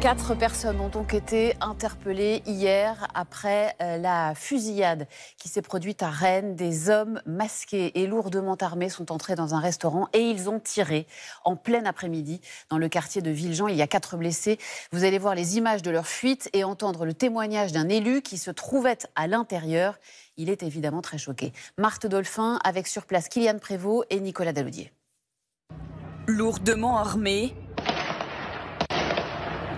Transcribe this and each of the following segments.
4 personnes ont donc été interpellées hier après la fusillade qui s'est produite à Rennes. Des hommes masqués et lourdement armés sont entrés dans un restaurant et ils ont tiré en plein après-midi dans le quartier de Villejean. Il y a 4 blessés. Vous allez voir les images de leur fuite et entendre le témoignage d'un élu qui se trouvait à l'intérieur. Il est évidemment très choqué. Marthe Dolphin avec sur place Kylian Prévost et Nicolas Dalaudier. Lourdement armés,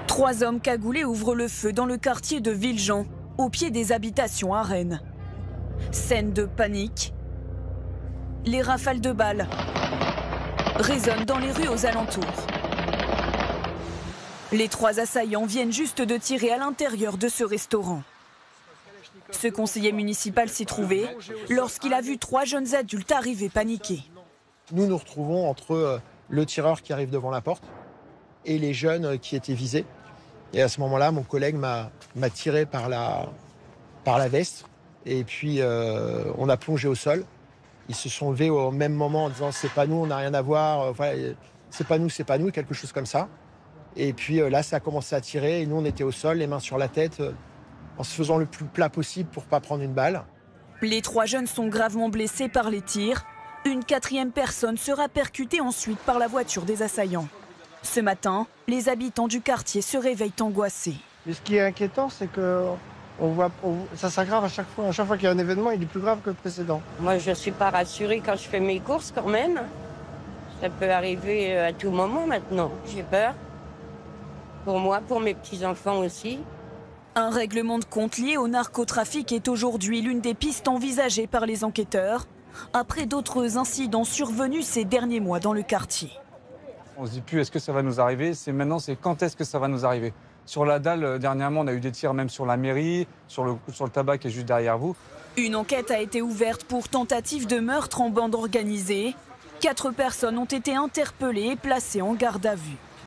3 hommes cagoulés ouvrent le feu dans le quartier de Villejean, au pied des habitations à Rennes. Scène de panique. Les rafales de balles résonnent dans les rues aux alentours. Les 3 assaillants viennent juste de tirer à l'intérieur de ce restaurant. Ce conseiller municipal s'y trouvait lorsqu'il a vu 3 jeunes adultes arriver paniqués. Nous nous retrouvons entre le tireur qui arrive devant la porte et les jeunes qui étaient visés. Et à ce moment-là, mon collègue m'a tiré par la veste. Et puis, on a plongé au sol. Ils se sont levés au même moment en disant « c'est pas nous, on n'a rien à voir, voilà, c'est pas nous », quelque chose comme ça. Et puis là, ça a commencé à tirer. Et nous, on était au sol, les mains sur la tête, en se faisant le plus plat possible pour pas prendre une balle. Les 3 jeunes sont gravement blessés par les tirs. Une 4e personne sera percutée ensuite par la voiture des assaillants. Ce matin, les habitants du quartier se réveillent angoissés. Mais ce qui est inquiétant, c'est que ça s'aggrave à chaque fois. À chaque fois qu'il y a un événement, il est plus grave que le précédent. Moi, je ne suis pas rassurée quand je fais mes courses quand même. Ça peut arriver à tout moment maintenant. J'ai peur. Pour moi, pour mes petits-enfants aussi. Un règlement de compte lié au narcotrafic est aujourd'hui l'une des pistes envisagées par les enquêteurs, après d'autres incidents survenus ces derniers mois dans le quartier. On se dit plus est-ce que ça va nous arriver, c'est maintenant c'est quand est-ce que ça va nous arriver. Sur la dalle, dernièrement, on a eu des tirs même sur la mairie, sur le tabac qui est juste derrière vous. Une enquête a été ouverte pour tentative de meurtre en bande organisée. 4 personnes ont été interpellées et placées en garde à vue.